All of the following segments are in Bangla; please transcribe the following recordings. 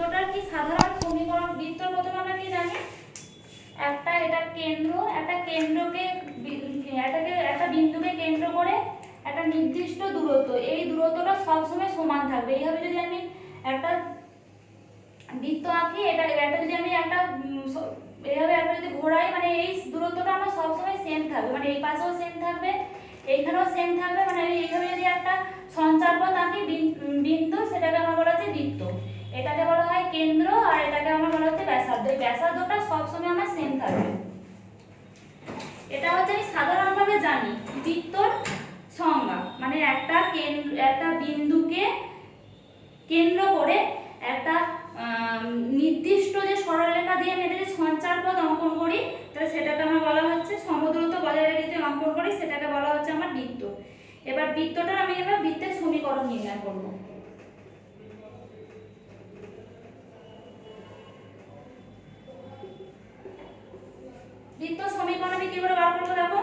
বৃত্তটার কি সাধারণ সমীকরণ? বৃত্তর প্রথমে আমরা কি জানি, এটা কেন্দ্র, একটা বিন্দুকে কেন্দ্র করে একটা নির্দিষ্ট দূরত্ব, এই দূরত্বটা সবসময় সমান থাকবে। এইভাবে যদি আমি একটা বৃত্ত আঁকি, এটা যদি আমি এইভাবে একটা যদি ঘোরাই, মানে এই দূরত্বটা আমার সবসময় সেম থাকবে, মানে এই পাশেও সেম থাকবে, এইখানেও সেম থাকবে। মানে এইভাবে যদি একটা সঞ্চারপথ আঁকি বিন্দু, সেটাকে আমার বলা হচ্ছে বৃত্ত। এটাকে বলা হয় কেন্দ্র, আর এটাকে আমার বলা হচ্ছে ব্যাসার্ধ। এই ব্যাসার্ধটা সবসময় আমার সেম থাকবে। এটা হচ্ছে আমি সাধারণভাবে জানি বৃত্তর সংজ্ঞা, মানে একটা বিন্দুকে কেন্দ্র করে একটা নির্দিষ্ট যে সরলরেখা দিয়ে আমি এটাকে সঞ্চারপথ অঙ্কন করি, তাহলে সেটাকে আমার বলা হচ্ছে সমদূরত্ব বজায় রেখে যদি অঙ্কন করি, সেটাকে বলা হচ্ছে আমার বৃত্ত। এবার বৃত্তটার আমি এবার বৃত্তের সমীকরণ নির্ণয় করব। বৃত্ত সমীকরণ আমি কি করে বার করবো দেখো।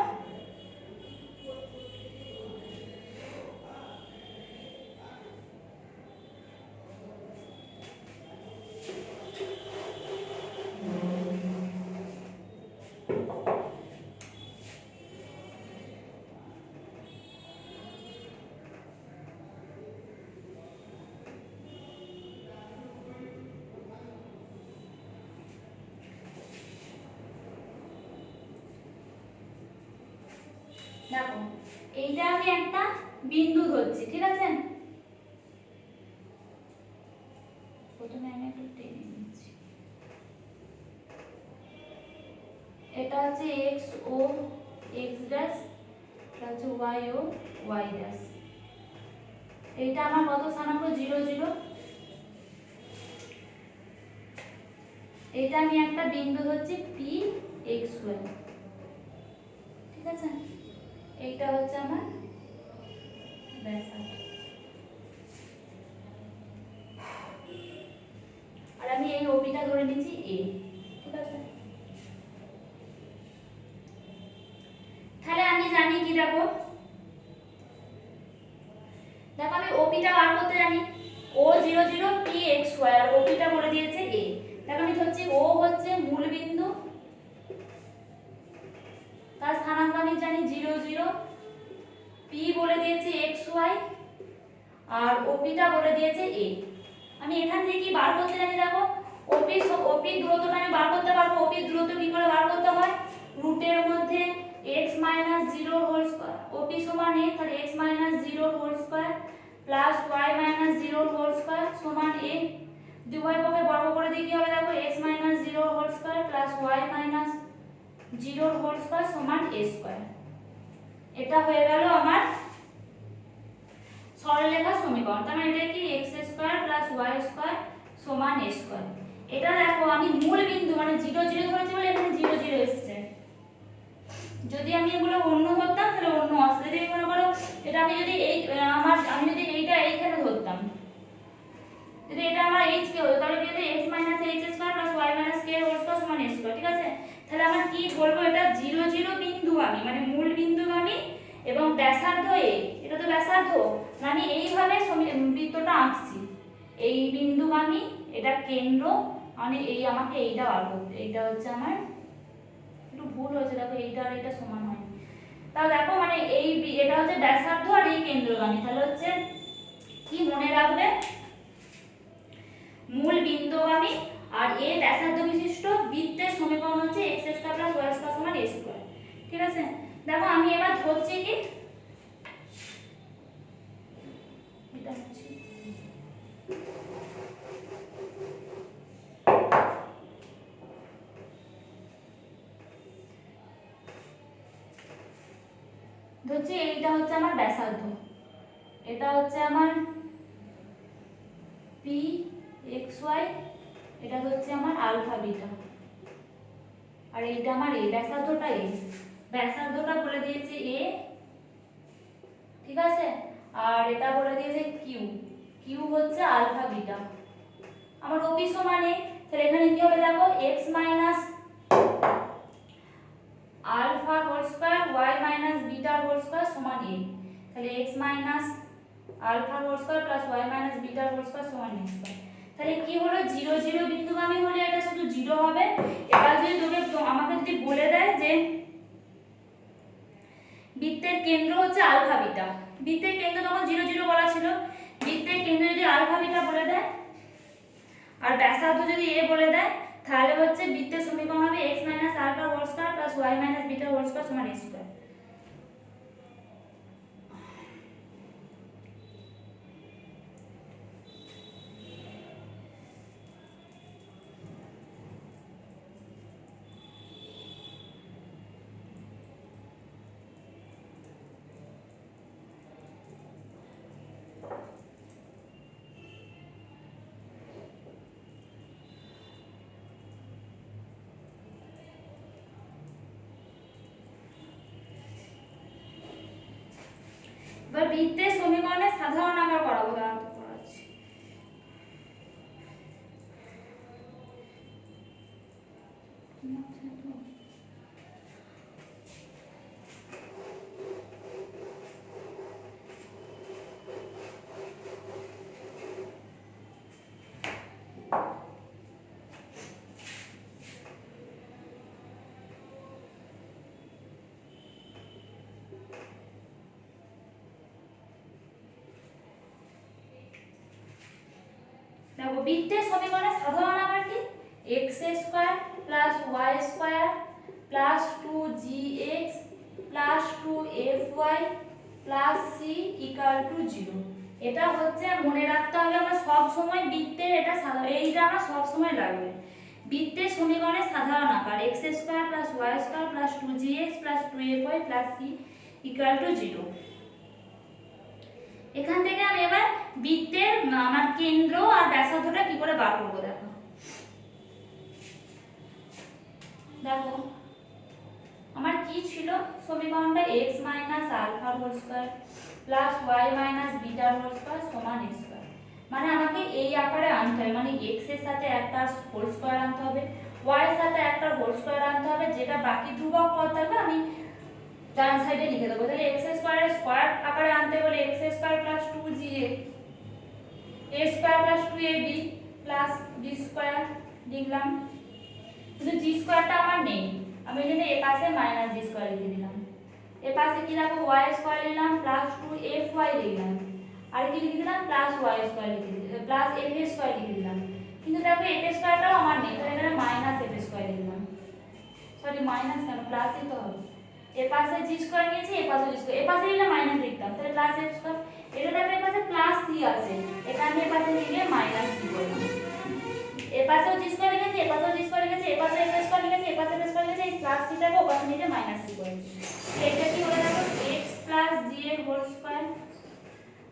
দেখো, এইটা আমি একটা বিন্দু ধরছি, ঠিক আছে। প্রথমে আমি একটু টেনে নিচ্ছি। এটা হচ্ছে x ও x ড্যাশ, এটা হচ্ছে y ও y ড্যাশ। এইটা আমার কত স্থানাঙ্ক? 0 0। এটা আমি একটা বিন্দু ধরছি p x y, ঠিক আছে। এইটা হচ্ছে আমার ব্যাসার্ধ, আর আমি এই ওপিটা ধরে নিচ্ছি a, ঠিক আছে। তাহলে আমি জানি কি, দেখো আমি ওপিটা বার করতে জানি, o 0 0 p x y, আর ওপিটা বলে দিয়েছে a। দেখো আমি ধরছি o হচ্ছে মূল বিন্দু, তার স্থানাঙ্ক আমি জানি 0 0, p বলে দিয়েছে x y, আর ওপিটা বলে দিয়েছে a। আমি এখান থেকে কি বার করতে জানি, দেখো ওপি দূরত্বটা আমি বার করতে পারবো। ওপি দূরত্ব কি করে বার করতে হয়? রুটের মধ্যে x - 0 হোল স্কয়ার, ওপি সমান a, তাহলে x - 0 whole square plus y - 0 whole square সমান a। দুই পক্ষে বর্গ করে দিই কি হবে, দেখো x - 0 whole square plus y - 0 whole square সমান a স্কয়ার। এটা হয়ে গেল আমার সরলরেখার সমীকরণ। তার মানে এটা কি x square plus y square সমান a স্কয়ার। এটা দেখো আমি মূল বিন্দু মানে 0 0 ধরেছি বলে এখানে 0 0 এসেছে। যদি আমি এগুলো অন্য ধরতাম তাহলে অন্য আসতো। যদি মনে করো এটা আমি যদি আমি যদি এইটা এইখানে ধরতাম, যদি এটা আমার h কে হতো, তাহলে কি হতো x - h square plus y - k whole square সমান a স্কয়ার, ঠিক আছে। তাহলে আমার কি বলবো, এটা 0 0 বিন্দু আমি মানে মূল বিন্দু আমি এবং ব্যাসার্ধ a, এটা তো ব্যাসার্ধ, আমি এইভাবে বৃত্তটা আঁকছি। এই বিন্দু আমি, এটা কেন্দ্র, মানে এই আমাকে এইটা বার করতে, এইটা হচ্ছে আমার একটু ভুল হয়েছে, দেখো এইটা আর এটা সমান হয়। তাহলে দেখো মানে এটা হচ্ছে ব্যাসার্ধ আর এই কেন্দ্রগামী। তাহলে হচ্ছে কি মনে রাখবে, মূল বিন্দুগামী আর এ ব্যাসার্ধ বিশিষ্ট বৃত্তের সমীকরণ হচ্ছে x square plus y square সমান a স্কয়ার, ঠিক আছে। দেখো আমি এবার ধরছি কি, এটা হচ্ছে ধরছি এইটা হচ্ছে আমার ব্যাসার্ধ, এটা হচ্ছে আমার p x y, এটা হচ্ছে আমার আলফা বিটা, আর এইটা আমার a, ব্যাসার্ধটা a, ব্যাসার্ধটা বলে দিয়েছে a, ঠিক আছে। আর এটা বলে দিয়েছে q, q হচ্ছে আলফা বিটা। আমার ওপি সমান a, তাহলে এখানে কি হবে দেখো x minus alpha whole square y minus beta whole square সমান a, তাহলে x minus alpha whole square plus y minus beta whole square সমান a স্কয়ার। তাহলে কি হলো, 0 0 বিন্দুগামী হলে এটা শুধু 0 হবে। এবার যদি আমাকে যদি বলে দেয় যে বৃত্তের কেন্দ্র হচ্ছে আলফা বিটা, বৃত্তের কেন্দ্র তখন 0 0 বলা ছিল, বৃত্তের কেন্দ্র যদি আলফা বিটা বলে দেয় আর ব্যাসার্ধ যদি a বলে দেয়, তাহলে হচ্ছে বৃত্তের সমীকরণ হবে x - alpha whole square plus y - beta whole square সমান a স্কয়ার। এবার বৃত্তের সমীকরণের সাধারণ আকার করাবো, দাঁড়াতে করাচ্ছি। দেখো বৃত্তের সমীকরণের সাধারণ আকার কি, x² + y² + 2gx + 2fy + c = 0। এটা হচ্ছে মনে রাখতে হবে, আমরা সব সময় বৃত্তের এইটা আমরা সব সময় লাগবে। বৃত্তের সমীকরণের সাধারণ আকার x² + y² + 2gx + 2fy + c = 0। এখান থেকে আমি এবার বৃত্তের আমার কেন্দ্র আর ব্যাসার্ধটা কি করে বার করব, দেখো দেখো আমার কি ছিল সমীকরণটা, x - alpha whole square plus y - beta whole square সমান a স্কয়ার। মানে আমাকে এই আকারে আনতে হবে, মানে x এর সাথে একটা হোল স্কয়ার আনতে হবে, y এর সাথে একটা হোল স্কয়ার আনতে হবে, যেটা বাকি ধ্রুবক পদ থাকবে আমি ডান সাইডে লিখে দেবো। তাহলে x স্কয়ারের স্কয়ার আকারে আনতে হলে x² + 2ga a² + 2ab + b square লিখলাম, কিন্তু g স্কয়ারটা আমার নেই, আমি এখানে এ পাশে - g স্কয়ার লিখে দিলাম। এ পাশে কি রাখবো, y স্কয়ার নিলাম + 2fy লিখলাম, আর কি লিখে দিলাম +y স্কয়ার লিখে দিলাম +f স্কয়ার লিখে দিলাম। কিন্তু দেখো f স্কয়ারটাও আমার নেই, তাহলে এখানে -f স্কয়ার লিখলাম, সরি মাইনাস কেন, প্লাসই তো হবে। এ পাশে g স্কয়ার নিয়েছি, এ পাশে g স্কয়ার, এ পাশে নিলে মাইনাস লিখতাম, তাহলে +f স্কয়ার। এটা দেখো এ পাশে +c আছে, এটা আমি এ পাশে লিখে -c করলাম। এ পাশেও g স্কয়ার লিখেছি, এ পাশেও g স্কয়ার লিখেছি, এ পাশে f স্কয়ার লিখেছি, এ পাশে f স্কয়ার লিখেছি, এই +c টাকে ও পাশে নিয়ে -c করেছি। এটা কি হলো দেখো, x + g এর whole square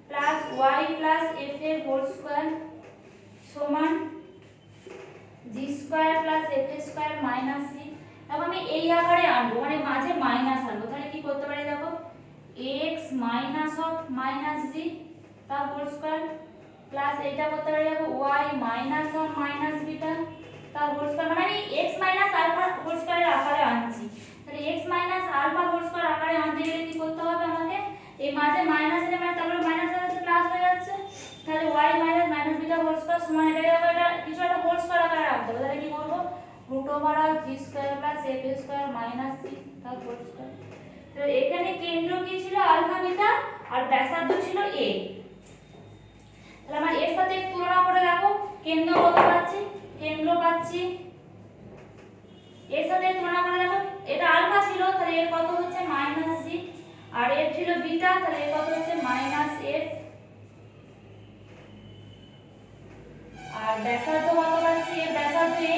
plus y + f এর হোল স্কয়ার সমান g square + f square - c। তবে আমি এই আকারে আনবো, মানে মাঝে মাইনাস আনবো, তাহলে কি করতে পারি দেখো, x - -g তার হোল স্কয়ার প্লাস এইটা করতে পারি দেখো y - বিটা তার হোল স্কয়ার, মানে আমি x - আলফা হোল স্কয়ারের আকারে আনছি। তাহলে x - আলফা হোল স্কয়ার আকারে আনতে গেলে কি করতে হবে আমাকে, এই মাঝে মাইনাস এলে মানে তারপরে মাইনাস হয়ে যাচ্ছে প্লাস হয়ে যাচ্ছে, তাহলে y - বিটা হোল স্কয়ার সমান এটা কিছু একটা হোল স্কয়ার আকারে রাখতে হবে। তাহলে কি করব, √g square + f square - c তার হোল স্কয়ার। তো এখানে কেন্দ্র কি ছিল আলফা বিটা আর ব্যাসার্ধ ছিল a। তাহলে আমরা এর সাথে তুলনা করে দেখো কেন্দ্র কত পাচ্ছি, কেন্দ্র পাচ্ছি এর সাথে তুলনা করে দেখো, এটা আলফা ছিল তাহলে এর কত হচ্ছে -g, আর এর ছিল বিটা তাহলে এর কত হচ্ছে -f, আর ব্যাসার্ধ কত পাচ্ছি, এর ব্যাসার্ধ a,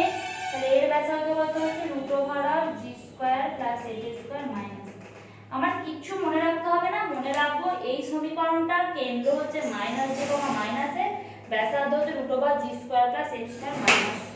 তাহলে এর ব্যাসার্ধ কত হচ্ছে √g স্কয়ার + f স্কয়ার - আমার কিচ্ছু মনে রাখতে হবে না, মনে রাখবো এই সমীকরণটার কেন্দ্র হচ্ছে -j, -a, ব্যাসার্ধ হচ্ছে √g square + f square - c।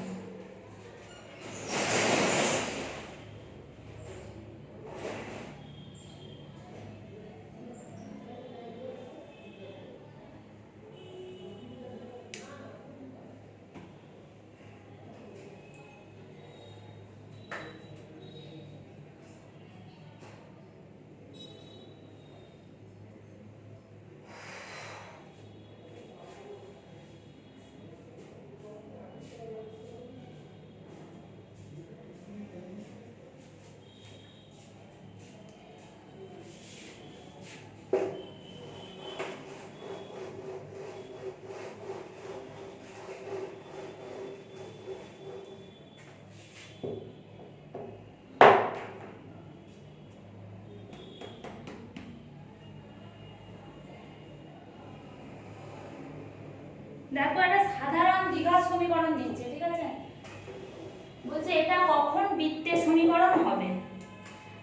দেখো একটা সাধারণ দ্বিঘাত সমীকরণ দিচ্ছে, ঠিক আছে, বলছে এটা কখন বৃত্তের সমীকরণ হবে।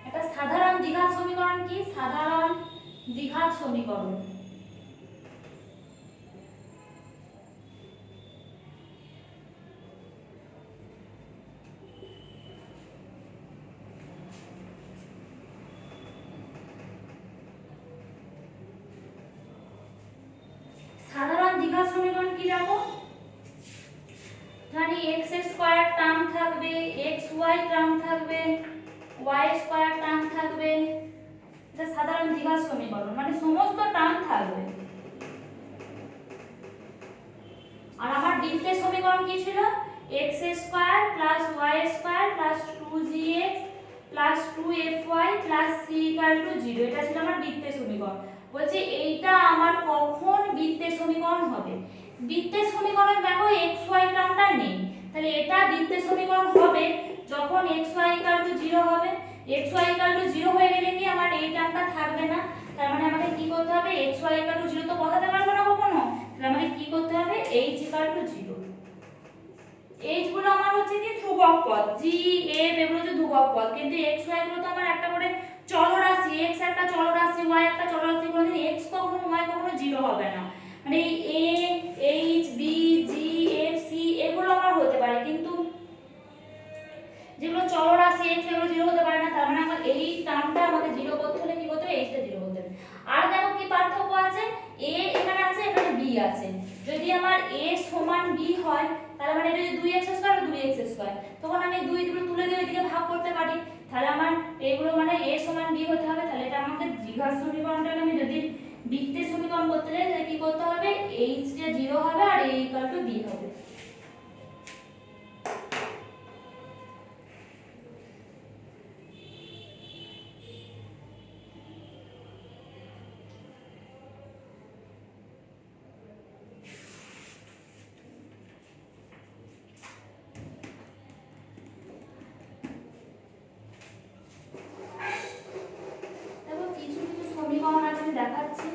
একটা সাধারণ দ্বিঘাত সমীকরণ কি? সাধারণ দ্বিঘাত সমীকরণ। সাধারণ দ্বিঘাত সমীকরণ কি দেখো, জানি x স্কয়ার টার্ম থাকবে, xy টার্ম থাকবে, y স্কয়ার টার্ম থাকবে। এটা সাধারণ দ্বিঘাত সমীকরণ, মানে সমস্ত টার্ম থাকবে। আর আমার বৃত্তের সমীকরণ কি ছিল? x square plus y square plus 2gx plus 2fy plus c equal to 0। এটা ছিল আমার বৃত্তের সমীকরণ। বলছে এইটা আমার কখন বৃত্তের সমীকরণ হবে। বৃত্তের সমীকরণ দেখো xy টার্মটা নেই, তাহলে এটা বৃত্তের সমীকরণ হবে যখন xy ইকুয়াল টু 0 হবে। xy ইকুয়াল টু 0 হয়ে গেলে কি আমার এই টার্মটা থাকবে না, তার মানে আমাদের কি করতে হবে, xy ইকুয়াল টু 0 তো বসাতে পারবো না কখনো, তাহলে আমাদের কি করতে হবে, h ইকুয়াল টু 0। h গুলো আমার হচ্ছে কি ধ্রুবক পদ, g f এগুলো হচ্ছে ধ্রুবক পদ, কিন্তু x y গুলো তো আমার একটা করে চলরাশি, x একটা চলরাশি, y একটা চলরাশি, কোনদিন x কখনো y কখনো 0 হবে না। মানে এই a h b g f c এগুলো আমার হতে পারে, কিন্তু যেগুলো চলরাশি x এগুলো 0 হতে পারে না। তার মানে আমার এই টার্মটা আমাকে 0 করতে হলে কি করতে হবে, h টা 0 করতে হবে। আর দেখো কি পার্থক্য আছে, a এখানে আছে, এখানে b আছে। যদি আমার a সমান b হয়, তাহলে মানে এটা যদি 2x স্কয়ার আর 2x স্কয়ার, তখন আমি 2 গুলো তুলে দিয়ে এদিকে ভাগ করতে পারি। তাহলে আমার এগুলো মানে a সমান b হতে হবে। তাহলে এটা আমাকে দ্বিঘাত সমীকরণটাকে আমি যদি বৃত্তের সমীকরণ করতে যাই, তাহলে কি করতে হবে, h টা 0 হবে আর a ইকুয়াল টু b হবে। সমীকরণ আছে আমি দেখাচ্ছি।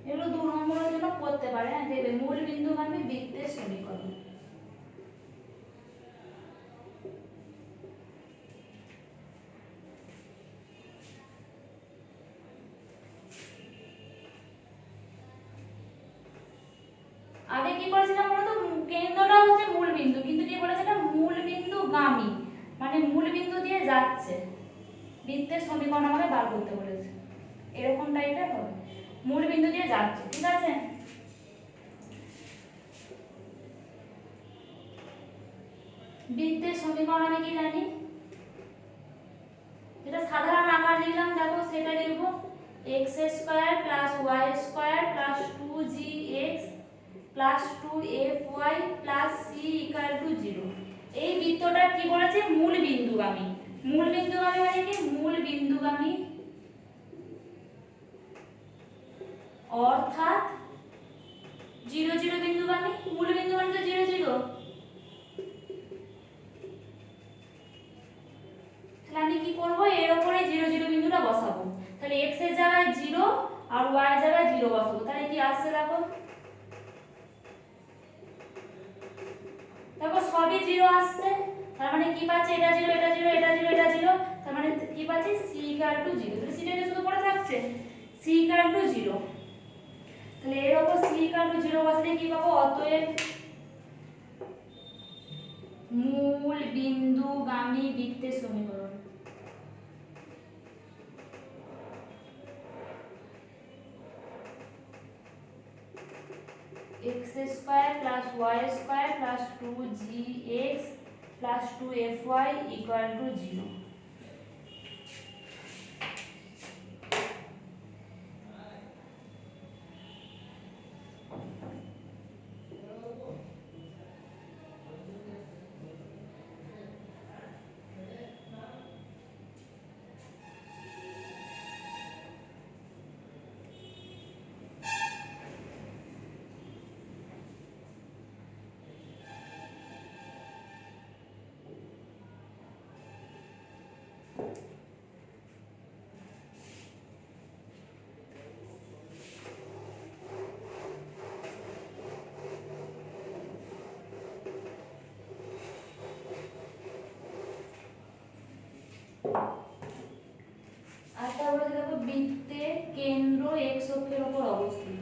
এগুলো 2 নম্বরের জন্য করতে পারে, হ্যাঁ দেখবে মূল বিন্দুগামী বৃত্তের সমীকরণ। আগে কি করেছিলাম বলতো, কেন্দ্রটা হচ্ছে মূল বিন্দু, কিন্তু কি বলেছিলাম মূল বিন্দুগামী, মানে মূল বিন্দু দিয়ে যাচ্ছে। বৃত্তের সমীকরণ আমাকে বার করতে বলেছে, এরকম টাইপের হবে, মূল বিন্দু দিয়ে যাচ্ছে, ঠিক আছে। বৃত্তের সমীকরণ আমি কি জানি, যেটা সাধারণ আকার লিখলাম দেখো সেটা লিখবো x square plus y square plus 2gx plus 2fy plus c equal to 0। এই বৃত্তটা কি বলেছে, মূল বিন্দুগামী। মূল বিন্দুগামী মানে কি, মূল বিন্দুগামী অর্থাৎ 0 0 বিন্দুগামী। মূল বিন্দুগামী তো 0 0, তাহলে আমি কি করব, এর উপরে 0 0 বিন্দুটা বসাবো। তাহলে x এর জায়গায় 0 আর y এর জায়গায় 0 বসাবো, তাহলে কি আসছে দেখো, দেখো সবই 0 আসছে। তার মানে কি পাচ্ছি, এটা 0 এটা 0 এটা 0 এটা 0, তার মানে কি পাচ্ছি c ইকুয়াল টু 0। তাহলে c টা শুধু পড়ে থাকছে, c ইকুয়াল টু 0। তাহলে এর উপর c ইকুয়াল টু 0 বসালে কি পাবো, অতএব মূল বিন্দুগামী বৃত্তের সমীকরণ। x square plus y square plus 2gx plus 2fy equal to 0। আর তারপরে দেখো বৃত্তের কেন্দ্র x অক্ষের উপর অবস্থিত।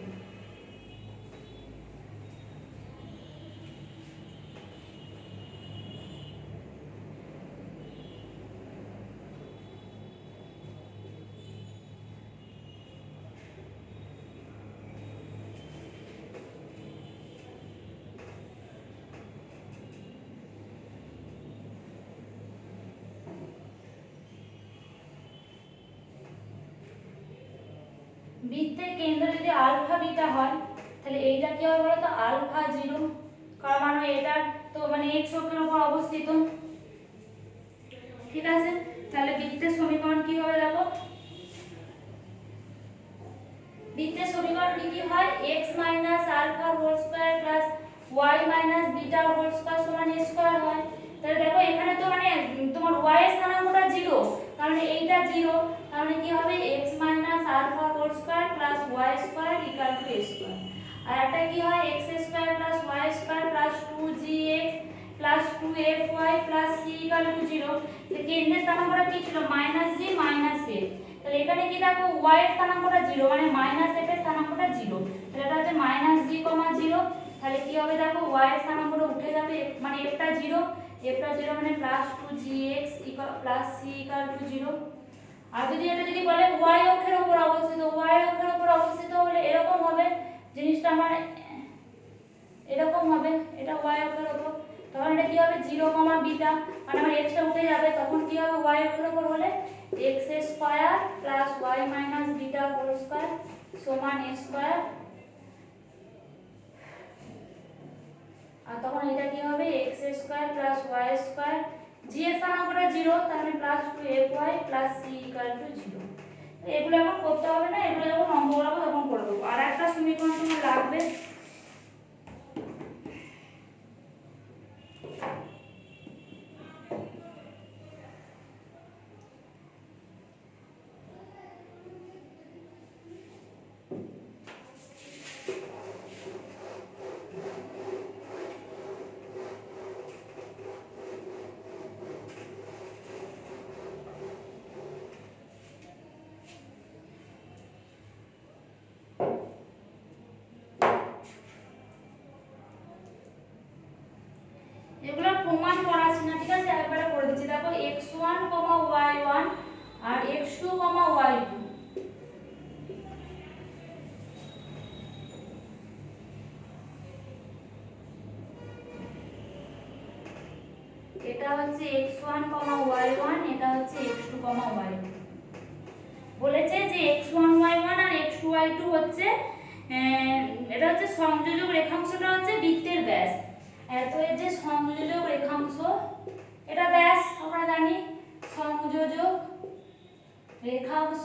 বৃত্তের কেন্দ্র যদি আলফা বিটা হয় তাহলে এইটা কি হবে বলো তো আলফা 0, কারণ মানে এটা তো মানে x অক্ষের উপর অবস্থিত। ঠিক আছে, তাহলে বৃত্তের সমীকরণ কি হবে দেখো, বৃত্তের সমীকরণ কি হয় x alpha whole square plus y beta whole square সমান a স্কয়ার হয়। তাহলে দেখো এখানে তো মানে তোমার y এর স্থানাঙ্কটা 0, কারণ এইটা 0, তাহলে কি হবে x alpha whole square plus y square equal to a square. আর একটা কি হয় x square plus y square plus 2gx plus 2fy plus c equal to 0। তো কেন্দ্রের স্থানাঙ্কটা কি ছিল -g -a। তাহলে এখানে কি দেখো y এর স্থানাঙ্কটা 0 মানে -f এর স্থানাঙ্কটা 0, তাহলে এটা হচ্ছে -g, 0। তাহলে কি হবে দেখো y এর স্থানাঙ্কটা উঠে যাবে, মানে f টা 0 মানে +2gx plus c equal to 0। আর যদি এটা যদি বলে y অক্ষের উপর অবস্থিত, y অক্ষের উপর অবস্থিত হলে এরকম হবে জিনিসটা, আমার এরকম হবে, এটা y অক্ষের উপর, তখন এটা কি হবে 0, বিটা, মানে আমার x টা উঠে যাবে, তখন কি হবে y অক্ষের উপর হলে x square plus y beta whole square সমান a স্কয়ার। আর তখন এটা কি হবে x square plus y square, g এর স্থানাঙ্কটা 0, তার মানে +2fy plus c equal to 0। এগুলো এখন করতে হবে না, এগুলো যখন অঙ্ক করাবো তখন করে দেবো। আর একটা সমীকরণ তোমার লাগবে, এগুলো প্রমাণ করাচ্ছি না, ঠিক আছে, একবারে করে দিচ্ছি। দেখো x1, y1 আর x2, y2, এটা হচ্ছে x1, y1, এটা হচ্ছে x2, y2। বলেছে যে x1, y1 আর x2, y2 হচ্ছে এটা হচ্ছে সংযোজক রেখাংশটা হচ্ছে বৃত্তের ব্যাস। তো এর যে সংযোজক রেখাংশ, এটা ব্যাস আমরা জানি, সংযোজক রেখাংশ,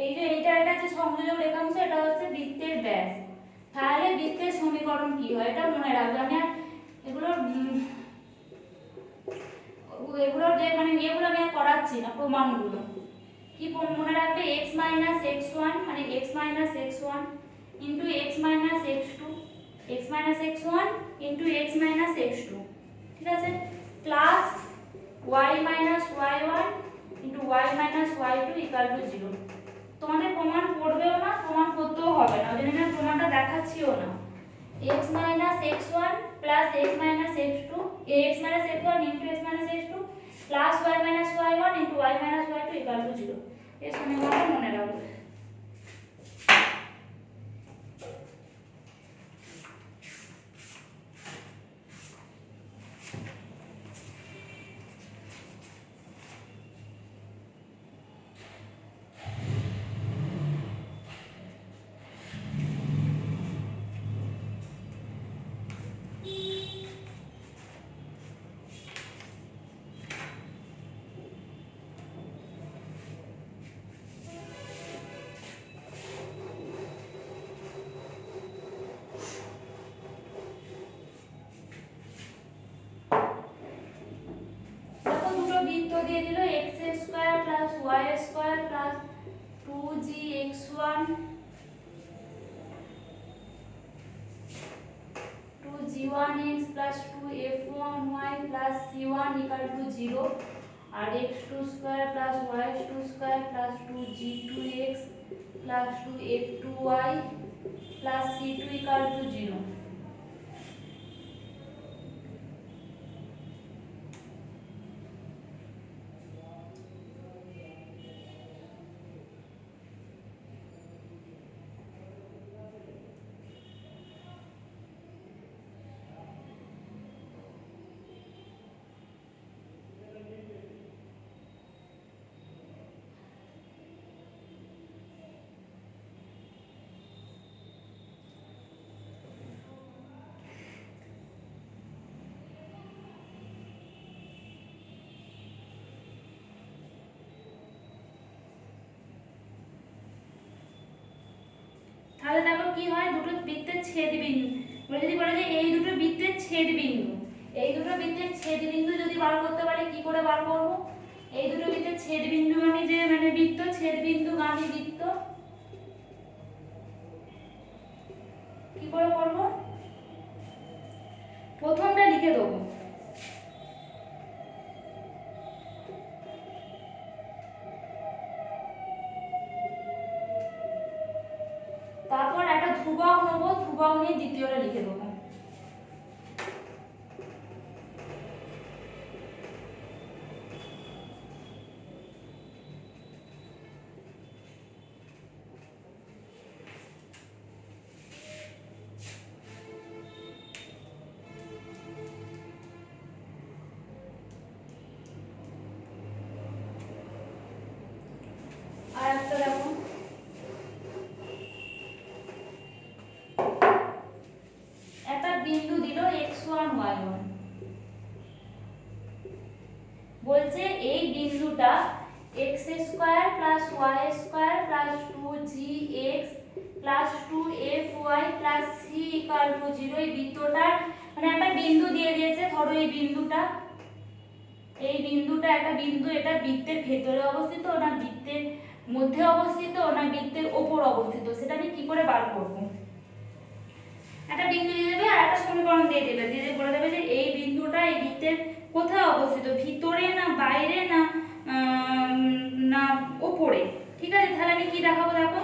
এই যে এটা যে সংযোজক রেখাংশ, এটা হচ্ছে বৃত্তের ব্যাস। তাহলে বৃত্তের সমীকরণ কি হয় এটা মনে রাখবে। আমি আর এগুলোর যে মানে এগুলো আমি আর করাচ্ছি না, প্রমাণগুলো কি মনে রাখবে, x x1 মানে x x1 into x x2, x x1 into x x2, ঠিক আছে, plus y y1 into y y2 equal to 0। তোমাদের প্রমাণ করবেও না, প্রমাণ করতেও হবে না, ওই জন্য আমি প্রমাণটা দেখাচ্ছিও না। x x1 plus x x2, x x1 into x x2 plus y y1 into y y2 equal to 0। এই সমীকরণটা মনে রাখবে। y square plus 2gx1 2g1x plus 2f1y plus c1 equal to 0 আর x2 square plus y2 square plus 2g2x plus 2f2y plus c2 equal to 0। তাহলে দেখো কি হয়, দুটো বৃত্তের ছেদ বিন্দু যদি বলে যে এই দুটো বৃত্তের ছেদ বিন্দু, এই দুটো বৃত্তের ছেদ বিন্দু যদি বার করতে পারি, কি করে বার করব? এই দুটো বৃত্তের ছেদ বিন্দু মানে যে বৃত্ত ছেদ বিন্দু গামী বৃত্ত কি করে করব? প্রথমটা লিখে দেবো, তারপর একটা ধ্রুবক নেব, ধ্রুবক নিয়ে দ্বিতীয়টা লিখে দেবো। আর একটা দেখো, একটা বিন্দু দিল x1 y1, বলছে এই বিন্দুটা x square plus y square plus 2gx plus 2fy plus c equal to 0। এই বৃত্তটার মানে একটা বিন্দু দিয়ে দিয়েছে, ধরো এই বিন্দুটা একটা বিন্দু, এটা বৃত্তের ভেতরে অবস্থিত না বৃত্তের মধ্যে অবস্থিত না বৃত্তের ওপর অবস্থিত, সেটা আমি কি করে বার করব? একটা বিন্দু দিয়ে দেবে আর একটা সমীকরণ দিয়ে দেবে, দিয়ে বলে দেবে যে এই বিন্দুটা এই বৃত্তের কোথায় অবস্থিত, ভিতরে না বাইরে না না উপরে। ঠিক আছে, তাহলে আমি কি দেখাবো? দেখো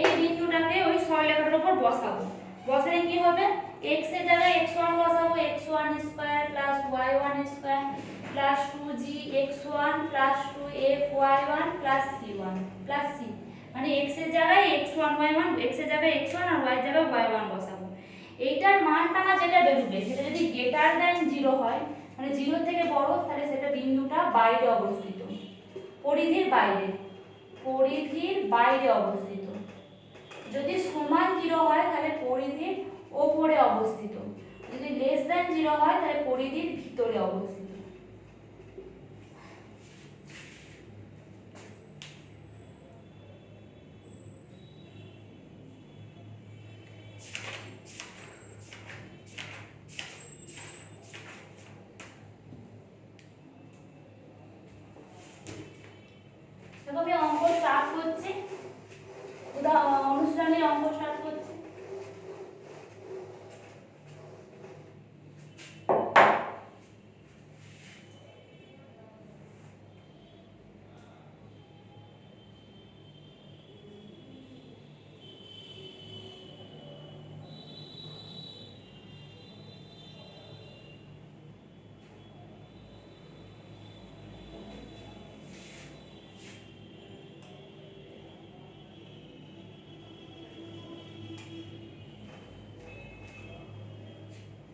এই বিন্দুটাকে ওই সরলরেখাটার উপর বসাবো, বসালে কি হবে, x এর জায়গায় x1 বসাবো, x1 square plus y1 square plus 2gx1 plus 2fy1 plus c1 plus c, মানে x এর জায়গায় x1 y1, x এর জায়গায় x1 আর y এর জায়গায় y1 বসাবো। এইটার মানটা যেটা বেরোবে সেটা যদি গ্রেটার দ্যান 0 হয়, মানে 0 থেকে বড়, তাহলে সেটা বিন্দুটা বাইরে অবস্থিত, পরিধির বাইরে, পরিধির বাইরে অবস্থিত। যদি সমান 0 হয় তাহলে পরিধির ওপরে অবস্থিত, যদি লেস দ্যান 0 হয় তাহলে পরিধির ভিতরে অবস্থিত। দেখো আমি অঙ্ক স্টার্ট করছি, অনুশীলনী অঙ্ক স্টার্ট করছি।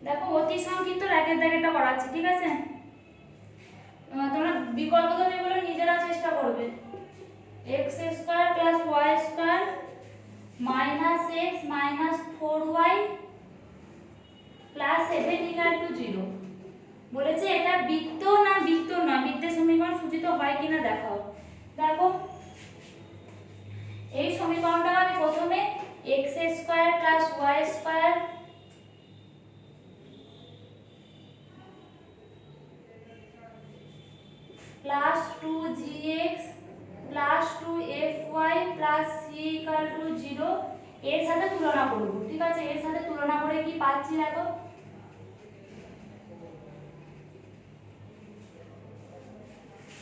দেখো অতি সংক্ষিপ্ত একের দাগেরটা করাচ্ছি, ঠিক আছে? তোমরা বিকল্প তুমি এগুলো নিজেরা চেষ্টা করবে। x square plus y square minus x minus 4y plus 7 equal to 0 বলেছে। এটা বৃত্ত না বৃত্ত না, বৃত্তের সমীকরণ সূচিত হয় কিনা দেখাও। দেখো এই সমীকরণটা আমি প্রথমে x square plus y square plus 2gx plus 2fy plus c equal to 0 এর সাথে তুলনা করব। ঠিক আছে, এর সাথে তুলনা করে কি পাচ্ছি দেখো,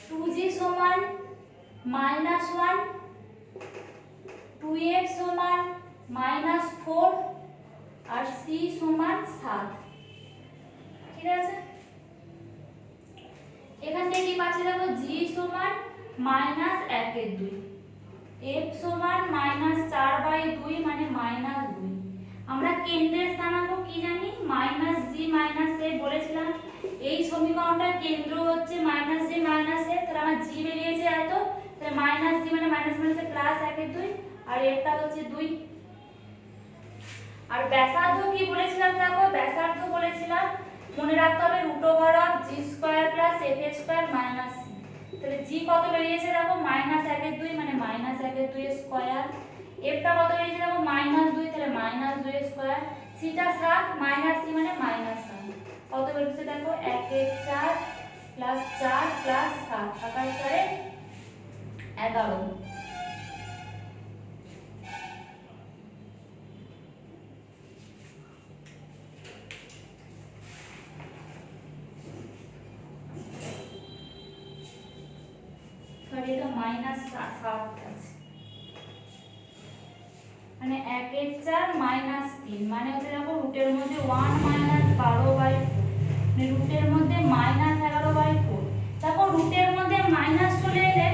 2g সমান -1, 2f সমান -4 আর c সমান 7। ঠিক আছে, এখান থেকে কি পাচ্ছি দেখো, g সমান -1/2, f সমান -4/2 মানে -2। আমরা কেন্দ্রের স্থানাঙ্ক কি জানি, -g -a বলেছিলাম। এই সমীকরণটার কেন্দ্র হচ্ছে -g -a, তাহলে আমার g বেরিয়েছে এত, তাহলে -g মানে হচ্ছে +1/2 আর এটা হচ্ছে 2। আর ব্যাসার্ধ কি বলেছিলাম দেখো, ব্যাসার্ধ বলেছিলাম মনে রাখতে হবে g² + f² - c। তাহলে g কত বেরিয়েছে দেখো, -1/2 মানে -1/2 স্কয়ার, f টা কত বেরিয়েছে দেখো -2, তাহলে -2 স্কয়ার, c টা 7 - c মানে -7। কত বেরিয়েছে দেখো 1/4 + 4 + 7 7 11। এটা -7 আছে, মানে 1/4 - 3 মানে হচ্ছে দেখো রুটের মধ্যে 1 - 12/4, মানে রুটের মধ্যে -11/4। দেখো রুটের মধ্যে মাইনাস চলে এলে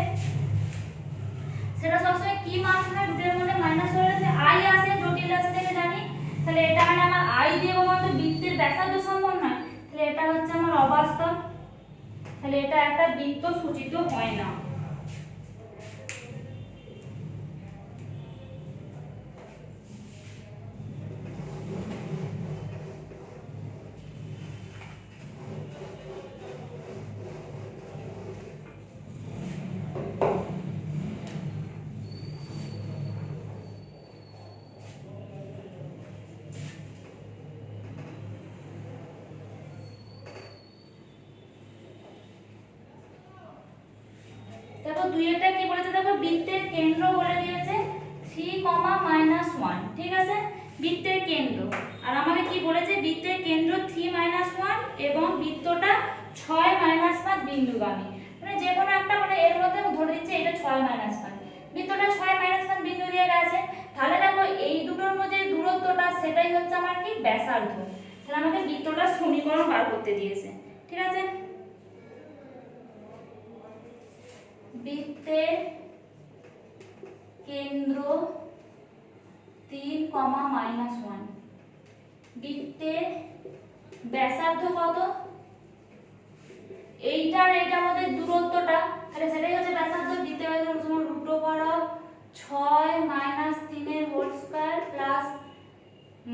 সেটা সবসময় কি মান হয়, রুটের মধ্যে মাইনাস চলে এলে i আসে, জটিল রাশি থেকে জানি। তাহলে এটা মানে আমার i দিয়ে তো বৃত্তের ব্যাসার্ধ সম্ভব নয়, তাহলে এটা হচ্ছে আমার অবাস্তব, তাহলে এটা একটা বৃত্ত সূচিত হয় না। দেখো দুইটা কি বলেছে দেখো, বৃত্তের কেন্দ্র বলে দিয়েছে 3, -1। ঠিক আছে, বৃত্তের কেন্দ্র। আর আমাকে কি বলেছে, বৃত্তের কেন্দ্র 3, -1 এবং বৃত্তটা 6, -5 বিন্দুগামী। মানে যে কোনো একটা মানে এর মধ্যে ধরে দিচ্ছে এটা 6, -5, বৃত্তটা 6, -5 বিন্দু দিয়ে গেছে। তাহলে দেখো এই দুটোর মধ্যে দূরত্বটা সেটাই হচ্ছে আমার কি ব্যাসার্ধ। তাহলে আমাকে বৃত্তটার সমীকরণ বার করতে দিয়েছে। ঠিক আছে, বৃত্তের কেন্দ্র 3, -1, বৃত্তের ব্যাসার্ধ কত, এইটার এইটার মধ্যে দূরত্বটা, তাহলে সেটাই হচ্ছে ব্যাসার্ধ। বৃত্তের ব্যাসার্ধ সমান √6 - 3 এর হোল স্কয়ার প্লাস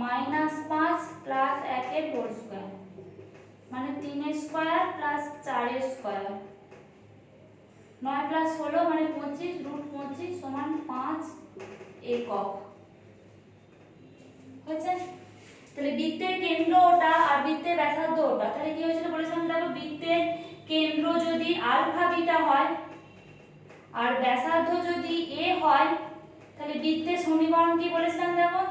-5 প্লাস 1 এর হোল স্কয়ার, মানে 3 এর স্কয়ার প্লাস 4 এর স্কয়ার, 9 + 16 মানে 25, √25 সমান 5 একক হয়েছে। তাহলে বৃত্তের কেন্দ্র ওটা আর বৃত্তের ব্যাসার্ধ ওটা, তাহলে কি হয়েছিল বলেছিলাম দেখো, বৃত্তের কেন্দ্র যদি আলফা বিটা হয় আর ব্যাসার্ধ যদি a হয়, তাহলে বৃত্তের সমীকরণ কি বলেছিলাম দেখো,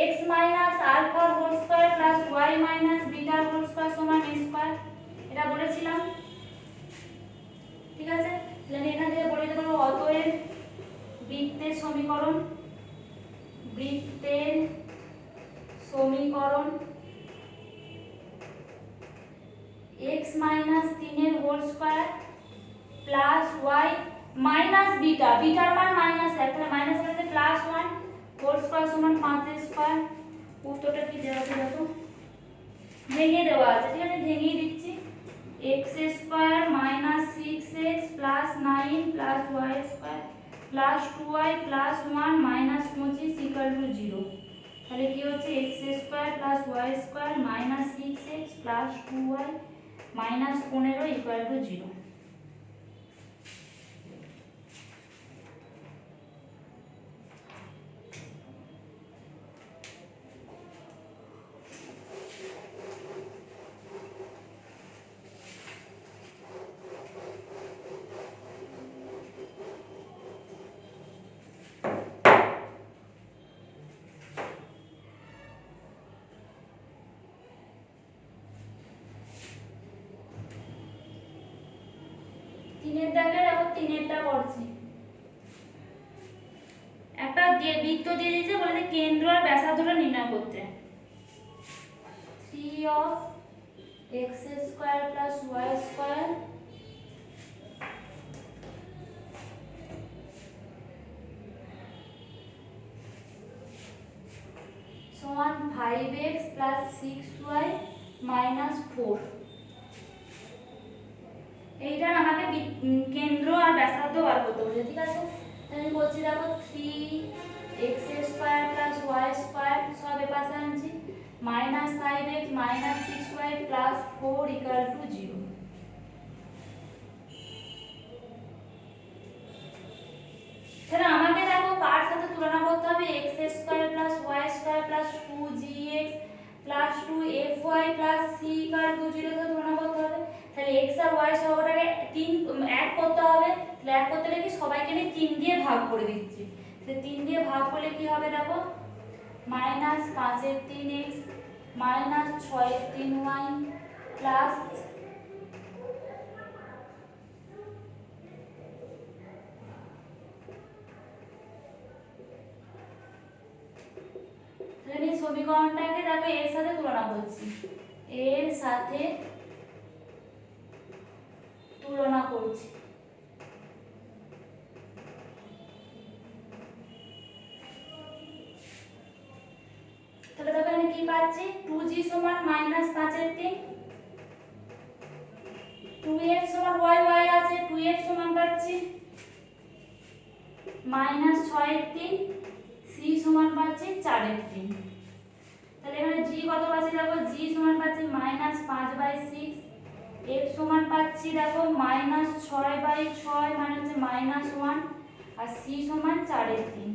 x - alpha whole square plus y - beta whole square সমান a স্কয়ার, এটা বলেছিলাম। ঠিক আছে, তাহলে আমি এখান থেকে বলে দেব অতএব বৃত্তের সমীকরণ, বৃত্তের সমীকরণ x - 3 এর whole square plus y minus beta, বিটার মান -1, তাহলে মাইনাস মানে +1 হোল স্কয়ার সমান 5 এর স্কয়ার। উত্তরটা কি দেওয়া আছে দেখো, ভেঙে দেওয়া আছে। ঠিক আছে, ভেঙেই দিচ্ছি, x² - 6x + 9 + y² + 2y + 1 - 25 = 0। তাহলে কি হচ্ছে x² + y² - 6x + 2y - 15 = 0। তিনের দাগের আবার তিনেরটা করছি। একটা বৃত্ত দিয়ে দিয়েছে, বলে কেন্দ্র আর ব্যাসার্ধটা নির্ণয় করতে। 3 of x square plus y square সমান 5x plus 6y minus 4। এইটার আমাকে কেন্দ্র আর ব্যাসার্ধ বার করতে বলেছে, ঠিক আছে। আমি বলছি দেখো 3x square plus y square সব এপাশে আনছি, minus 5x minus 6y plus 4 equal to 0। তাহলে আমাকে দেখো কার সাথে তুলনা করতে হবে, x square plus y square plus 2gx plus 2fy plus c equal to 0 সাথে তুলনা করতে হবে। তাহলে x আর y সহগটাকে 3 এক করতে হবে। তাহলে এক করতে গেলে কি সবাইকে নিয়ে 3 দিয়ে ভাগ করে দিচ্ছি। তাহলে 3 দিয়ে ভাগ করলে কি হবে দেখো, মাইনাস 5 এর 3x মাইনাস 6 এর 3y প্লাস আমি সমীকরণটাকে দেখো এর সাথে তুলনা করছি, এর সাথে তুলনা করছি। তাহলে দেখো আমি কি পাচ্ছি, 2g সমান মাইনাস 5 এর 3, 2f সমান y আছে, 2f সমান পাচ্ছি মাইনাস 6 এর 3, c সমান পাচ্ছি 4 এর 3। তাহলে এখানে g কত পাচ্ছি দেখো, g সমান পাচ্ছি মাইনাস 5/6, f সমান পাচ্ছি দেখো মাইনাস 6/6 মানে হচ্ছে মাইনাস 1, আর c সমান 4 এর 3।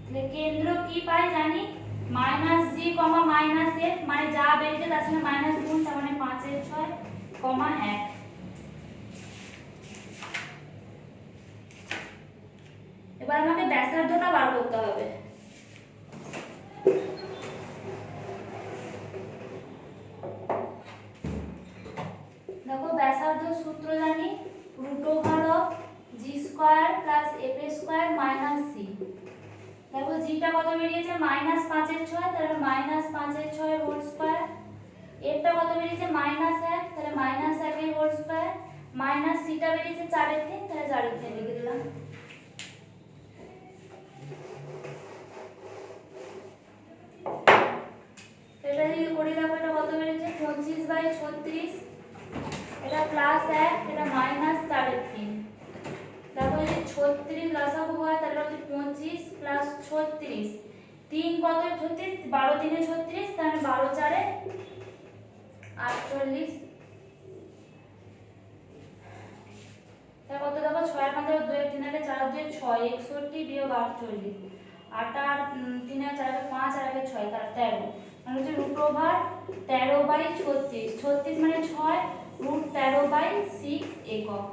তাহলে কেন্দ্র কি পাই জানি, মাইনাস g মাইনাস f, মানে যা বেরিয়েছে তার সঙ্গে মাইনাস গুণ, তার মানে 5 এর 6, 1। এবার আমাকে ব্যাসার্ধটা বার করতে হবে। দেখো ব্যাসার্ধ সূত্র জানি, √g square plus f square minus c। দেখো জিটা কত বেরিয়েছে, মাইনাস 5 এর 6, তাহলে মাইনাস 5 এর 6 এর হোল স্কয়ার। এফটা কত বেরিয়েছে, মাইনাস 1, তাহলে মাইনাস 1 এর হোল স্কয়ার। মাইনাস সিটা বেরিয়েছে 4 এর 3, তাহলে 4 এর 3 লিখে দিলাম। এটা যদি করি দেখো এটা কত বেরিয়েছে, 25/36, এটা প্লাস 1, এটা মাইনাস 4 এর 3। দেখো যদি 36 লসাগু হয় তাহলে হচ্ছে 25 প্লাস 36, 3 কত 36, 12 3 এ 36, তাহলে 12 4 এ 48। তাহলে কত দেখো 6 এর মধ্যে 2 এর 3 এর 4 2 6, 61 বিয়োগ 48, 8 আর 3 এর 4 5 আর 1 6, তার 13, মানে হচ্ছে √13/36, 36 মানে 6, √13/6 একক।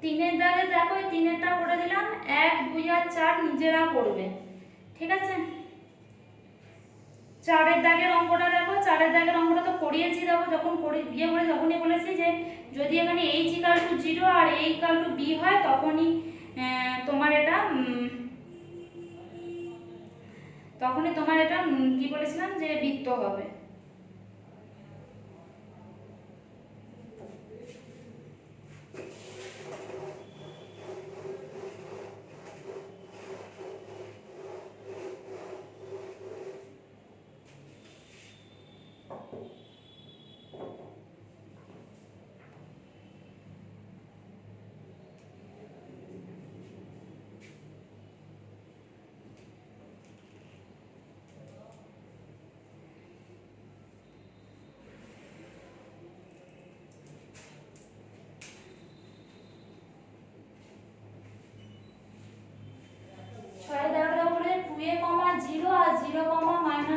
তিনের দাগে দেখো এই তিনেরটা করে দিলাম, 1 2 আর 4 নিজেরা করবে, ঠিক আছে। 4 এর দাগের অঙ্কটা দেখো, 4 এর দাগের অঙ্কটা তো করিয়েছি, দেখো যখন বিয়ে করে তখনই বলেছি যে যদি এখানে h ইকুয়াল টু 0 আর a ইকুয়াল টু b হয় তখনই তোমার এটা কি বলেছিলাম যে বৃত্ত হবে।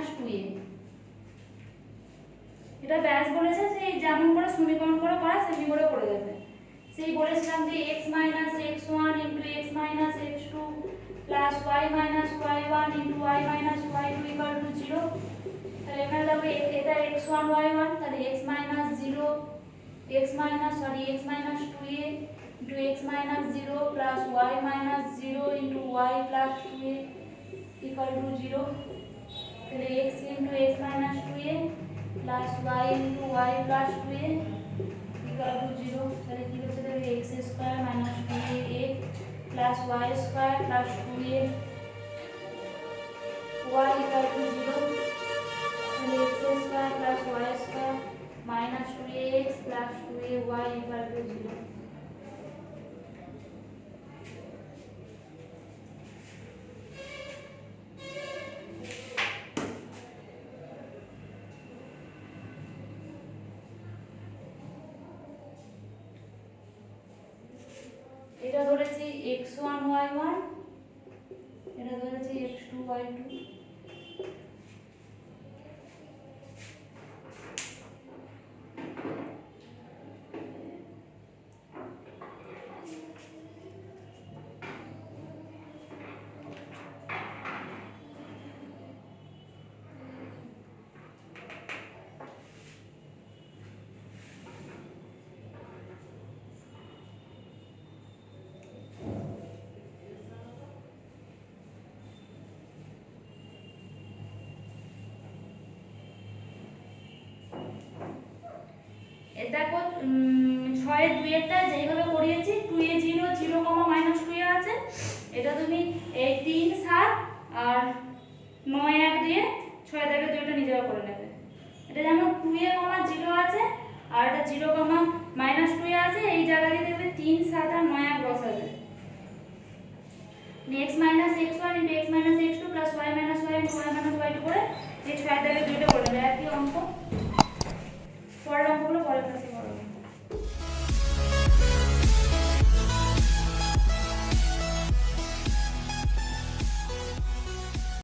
মাইনাস টু এ। এটা ব্যাস বলেছে সেই যেমন করে সমীকরণ করে করা সেমনি করে করে দেবে। সেই বলেছিলাম যে x minus x one into x minus x two plus y minus y one into y minus y two equal to zero. তাহলে এখানে দেখো এটা এক্স ওয়ান ওয়াই ওয়ান, তাহলে x minus zero x minus two a into x minus zero plus y minus zero into y plus two a equal to zero. তাহলে x into x minus two a plus y into y plus two a equal to zero. তাহলে কি হচ্ছে দেখো x square minus two a plus y square plus two a y equal to zero. তাহলে x square plus y square minus two a x plus two a y equal to zero. এটা ধরেছি x1 y1, এটা ধরেছি x2 y2। দেখো 6 এর 2 এরটা যেইভাবে করিয়েছি 2 এ 0 0 মাইনাস 2 এ আছে, এটা তুমি এই 3 7 আর 9 1 দিয়ে 6 থেকে 2টা নিজেরা করে নেবে। এটা যেমন 2 এ 0 আছে আর এটা 0 মাইনাস 2 এ আছে, এই জায়গা দিয়ে দেখবে 3 7 আর 9 1 বসাবে। x minus x1 into x minus x2 plus y minus y into y minus y2 করে এই 6 থেকে 2টা করে নেবে। একই অঙ্ক।